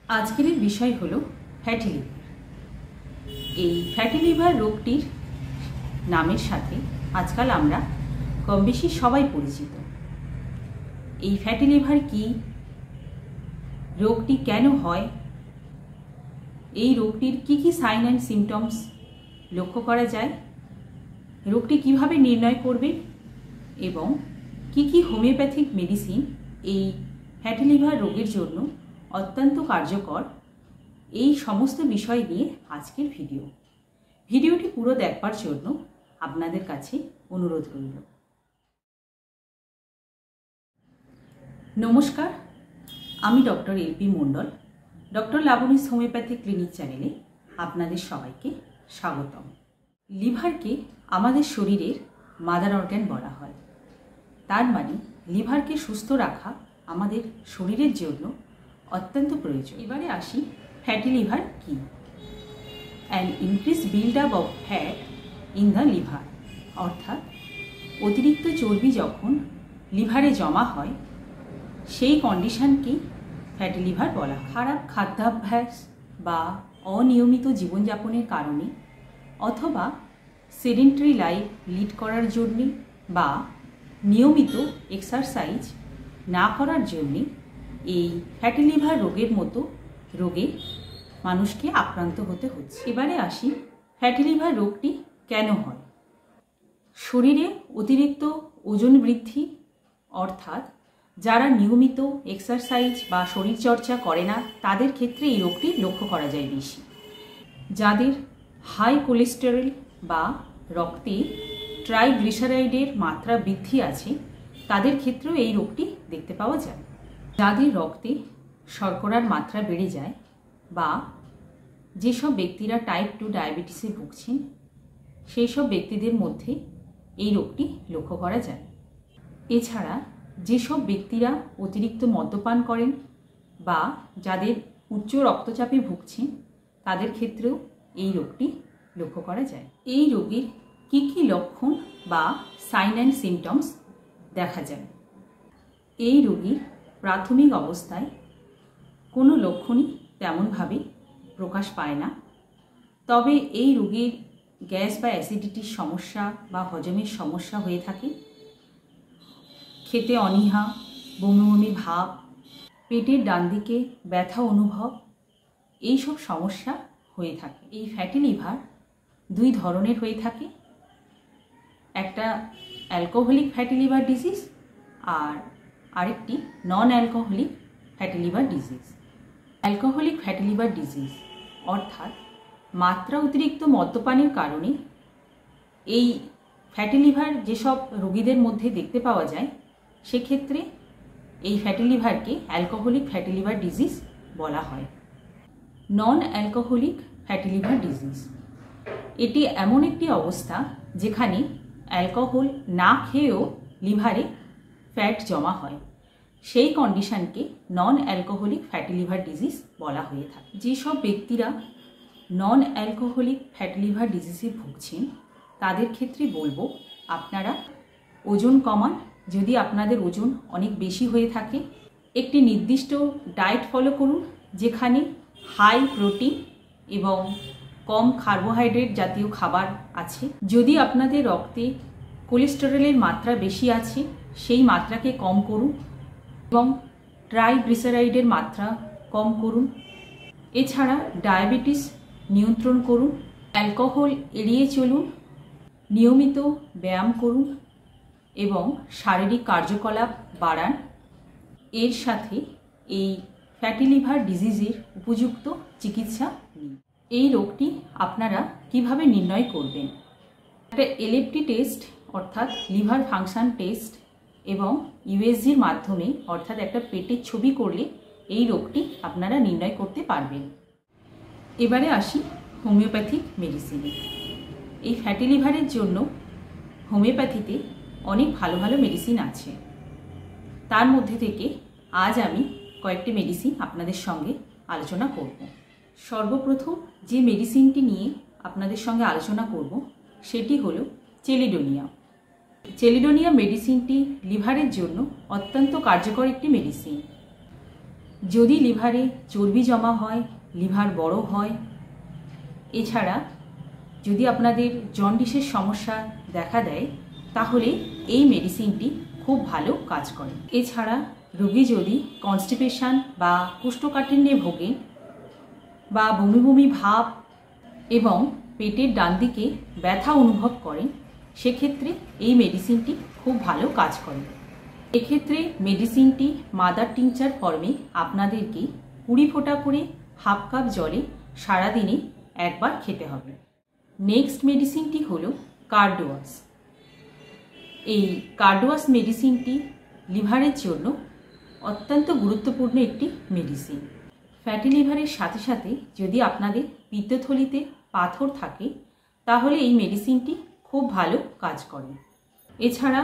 আজকের বিষয় হলো ফ্যাটি লিভার। এই ফ্যাটি লিভার রোগটির নামের সাথে আজকাল আমরা কম বেশি সবাই পরিচিত। এই ফ্যাটি লিভার কি, রোগটি কেন হয়, এই রোগটির কি কি সাইন অ্যান্ড সিমটমস লক্ষ্য করা যায়, রোগটি কিভাবে নির্ণয় করবে এবং কি কি হোমিওপ্যাথিক মেডিসিন এই ফ্যাটি লিভার রোগের জন্য অত্যন্ত কার্যকর, এই সমস্ত বিষয় নিয়ে আজকের ভিডিওটি পুরো দেখবার জন্য আপনাদের কাছে অনুরোধ রইল। নমস্কার, আমি ডক্টর এলপি মণ্ডল, ডক্টর লাবণীস হোমিওপ্যাথিক ক্লিনিক চ্যানেলে আপনাদের সবাইকে স্বাগতম। লিভারকে আমাদের শরীরের মাদার অর্গ্যান বলা হয়। তার মানে লিভারকে সুস্থ রাখা আমাদের শরীরের জন্য অত্যন্ত প্রয়োজন। এবারে আসি ফ্যাটি লিভার কি। An increase build up of fat in the liver, অর্থাৎ অতিরিক্ত চর্বি যখন লিভারে জমা হয় সেই কন্ডিশনকেই ফ্যাটি লিভার বলা হয়। খারাপ খাদ্যাভ্যাস বা অনিয়মিত জীবনযাপনের কারণে অথবা সেডেন্টারি লাইফ লিড করার জন্যে বা নিয়মিত এক্সারসাইজ না করার জন্যে এই ফ্যাটি লিভার রোগের মতো রোগে মানুষকে আক্রান্ত হতে হচ্ছে। এবারে আসি ফ্যাটি লিভার রোগটি কেন হয়। শরীরে অতিরিক্ত ওজন বৃদ্ধি, অর্থাৎ যারা নিয়মিত এক্সারসাইজ বা শরীরচর্চা করে না তাদের ক্ষেত্রে এই রোগটি লক্ষ্য করা যায় বেশি। যাদের হাই কোলেস্টেরল বা রক্তে ট্রাইগ্লিসারাইডের মাত্রা বৃদ্ধি আছে তাদের ক্ষেত্রেও এই রোগটি দেখতে পাওয়া যায়। যাদের রক্তে শর্করার মাত্রা বেড়ে যায় বা যেসব ব্যক্তিরা টাইপ 2 ডায়াবেটিসে ভুগছেন সেই সব ব্যক্তিদের মধ্যে এই রোগটি লক্ষ্য করা যায়। এছাড়া যেসব ব্যক্তিরা অতিরিক্ত মদ্যপান করেন বা যাদের উচ্চ রক্তচাপে ভুগছেন তাদের ক্ষেত্রেও এই রোগটি লক্ষ্য করা যায়। এই রোগীর কি কি লক্ষণ বা সাইন অ্যান্ড সিমটমস দেখা যায়। এই রোগীর প্রাথমিক অবস্থায় কোনো লক্ষণই তেমনভাবে প্রকাশ পায় না, তবে এই রোগীর গ্যাস বা অ্যাসিডিটির সমস্যা বা হজমের সমস্যা হয়ে থাকে, খেতে অনীহা, বমি বমি ভাব, পেটের ডান দিকে ব্যথা অনুভব, এইসব সমস্যা হয়ে থাকে। এই ফ্যাটি লিভার দুই ধরনের হয়ে থাকে, একটা অ্যালকোহলিক ফ্যাটি লিভার ডিজিজ আর আরেকটি নন alcoholic fatty liver disease. Alcoholic fatty liver disease অর্থাৎ মাত্রা অতিরিক্ত মদ্যপানের কারণে এই ফ্যাটি লিভার যেসব রোগীদের মধ্যে দেখতে পাওয়া যায় সেক্ষেত্রে এই ফ্যাটি লিভারকে অ্যালকোহলিক ফ্যাটি লিভার ডিজিজ বলা হয়। Non alcoholic fatty liver disease এটি এমন একটি অবস্থা যেখানে অ্যালকোহল না খেয়েও লিভারে ফ্যাট জমা হয়, সেই কন্ডিশনকে non alcoholic fatty liver disease বলা হয়ে থাকে। যেসব ব্যক্তিরা নন অ্যালকোহলিক ফ্যাটি লিভার ডিজিজে ভুগছেন তাদের ক্ষেত্রে বলবো আপনারা ওজন কমান। যদি আপনাদের ওজন অনেক বেশি হয়ে থাকে একটি নির্দিষ্ট ডায়েট ফলো করুন যেখানে হাই প্রোটিন এবং কম কার্বোহাইড্রেট জাতীয় খাবার আছে। যদি আপনাদের রক্তে কোলেস্টেরলের মাত্রা বেশি আছে সেই মাত্রাকে কম করুন এবং ট্রাইগ্লিসারাইডের মাত্রা কম করুন। এছাড়া ডায়াবেটিস নিয়ন্ত্রণ করুন, অ্যালকোহল এড়িয়ে চলুন, নিয়মিত ব্যায়াম করুন এবং শারীরিক কার্যকলাপ বাড়ান। এর সাথে এই ফ্যাটি লিভার ডিজিজের উপযুক্ত চিকিৎসা নিন। এই রোগটি আপনারা কিভাবে নির্ণয় করবেন। একটা এলএফটি টেস্ট অর্থাৎ লিভার ফাংশন টেস্ট এবং ইউএসজির মাধ্যমে অর্থাৎ একটা পেটের ছবি করলে এই রোগটি আপনারা নির্ণয় করতে পারবেন। এবারে আসি হোমিওপ্যাথিক মেডিসিনে। এই ফ্যাটি লিভারের জন্য হোমিওপ্যাথিতে অনেক ভালো ভালো মেডিসিন আছে। তার মধ্যে থেকে আজ আমি কয়েকটি মেডিসিন আপনাদের সঙ্গে আলোচনা করব। সর্বপ্রথম যে মেডিসিনটি নিয়ে আপনাদের সঙ্গে আলোচনা করব সেটি হলো চেলিডোনিয়াম। চেলিডোনিয়াম মেডিসিনটি লিভারের জন্য অত্যন্ত কার্যকর একটি মেডিসিন। যদি লিভারে চর্বি জমা হয়, লিভার বড় হয়, এছাড়া যদি আপনাদের জন্ডিসের সমস্যা দেখা দেয়, তাহলে এই মেডিসিনটি খুব ভালো কাজ করে। এছাড়া রোগী যদি কনস্টিপেশন বা কোষ্ঠকাঠিন্যে ভোগে বা বমি বমি ভাব এবং পেটের ডান দিকে ব্যথা অনুভব করেন, সেক্ষেত্রে এই মেডিসিনটি খুব ভালো কাজ করে। এক্ষেত্রে মেডিসিনটি মাদার টিংচার ফর্মে আপনাদেরকে 20 ফোঁটা করে হাফ কাপ জলে সারাদিনে একবার খেতে হবে। নেক্সট মেডিসিনটি হলো কার্ডোয়াস। এই কার্ডোয়াস মেডিসিনটি লিভারের জন্য অত্যন্ত গুরুত্বপূর্ণ একটি মেডিসিন। ফ্যাটি লিভারের সাথে সাথে যদি আপনাদের পিত্তথলিতে পাথর থাকে, তাহলে এই মেডিসিনটি খুব ভালো কাজ করে। এছাড়া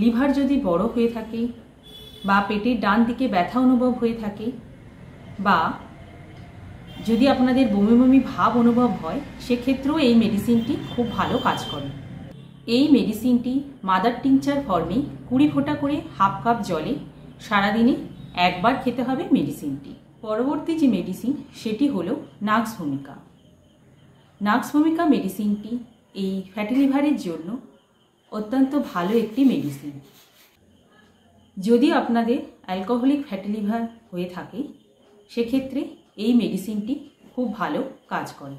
লিভার যদি বড় হয়ে থাকে বা পেটের ডান দিকে ব্যথা অনুভব হয়ে থাকে বা যদি আপনাদের বমি বমি ভাব অনুভব হয়, সেক্ষেত্রেও এই মেডিসিনটি খুব ভালো কাজ করে। এই মেডিসিনটি মাদার টিংচার ফর্মে 20 ফোঁটা করে হাফ কাপ জলে সারাদিনে একবার খেতে হবে মেডিসিনটি। পরবর্তী যে মেডিসিন সেটি হলো নাক্স ভূমিকা। নাক্স ভূমিকা মেডিসিনটি এই ফ্যাটি লিভারের জন্য অত্যন্ত ভালো একটি মেডিসিন। যদি আপনাদের অ্যালকোহলিক ফ্যাটি লিভার হয়ে থাকে, সেক্ষেত্রে এই মেডিসিনটি খুব ভালো কাজ করে।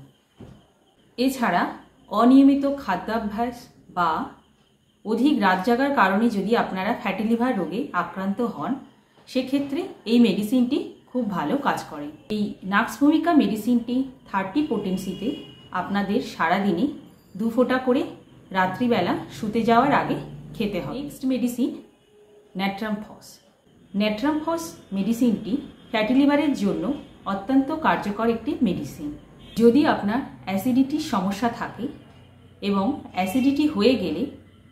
এছাড়া অনিয়মিত খাদ্যাভ্যাস বা অধিক রাত জাগার কারণে যদি আপনারা ফ্যাটি লিভার রোগে আক্রান্ত হন, সেক্ষেত্রে এই মেডিসিনটি খুব ভালো কাজ করে। এই নাক্স ভূমিকা মেডিসিনটি 30 পোটেন্সিতে আপনাদের সারাদিনে 2 ফোঁটা করে রাত্রিবেলা শুতে যাওয়ার আগে খেতে হবে। Next medicine ন্যাট্রামফস। ন্যাট্রামফস মেডিসিনটি ফ্যাটি লিভারের জন্য অত্যন্ত কার্যকর একটি মেডিসিন। যদি আপনার অ্যাসিডিটির সমস্যা থাকে এবং অ্যাসিডিটি হয়ে গেলে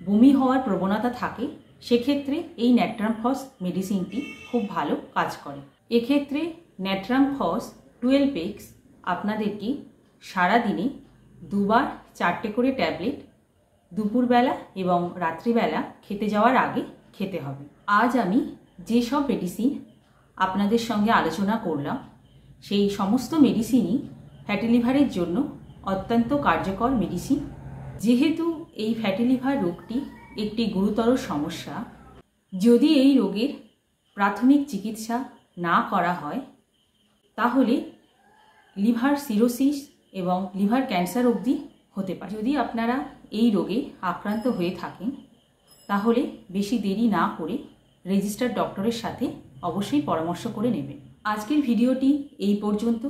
বমি হওয়ার প্রবণতা থাকে, সেক্ষেত্রে এই ন্যাট্রামফস মেডিসিনটি খুব ভালো কাজ করে। এক্ষেত্রে ন্যাট্রামফস 12x আপনাদেরকে সারাদিনে 2 বার 4টে করে ট্যাবলেট দুপুরবেলা এবং রাত্রিবেলা খেতে যাওয়ার আগে খেতে হবে। আজ আমি যেসব মেডিসিন আপনাদের সঙ্গে আলোচনা করলাম, সেই সমস্ত মেডিসিনই ফ্যাটি লিভারের জন্য অত্যন্ত কার্যকর মেডিসিন। যেহেতু এই ফ্যাটি লিভার রোগটি একটি গুরুতর সমস্যা, যদি এই রোগের প্রাথমিক চিকিৎসা না করা হয়, তাহলে লিভার সিরোসিস এবং লিভার ক্যান্সার অবধি হতে পারে। যদি আপনারা এই রোগে আক্রান্ত হয়ে থাকেন, তাহলে বেশি দেরি না করে রেজিস্টার্ড ডক্টরের সাথে অবশ্যই পরামর্শ করে নেবেন। আজকের ভিডিওটি এই পর্যন্ত।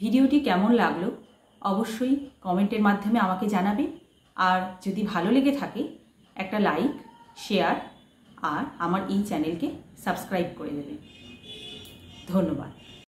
ভিডিওটি কেমন লাগলো অবশ্যই কমেন্টের মাধ্যমে আমাকে জানাবেন। আর যদি ভালো লেগে থাকে একটা লাইক, শেয়ার আর আমার এই চ্যানেলকে সাবস্ক্রাইব করে দেবেন। ধন্যবাদ।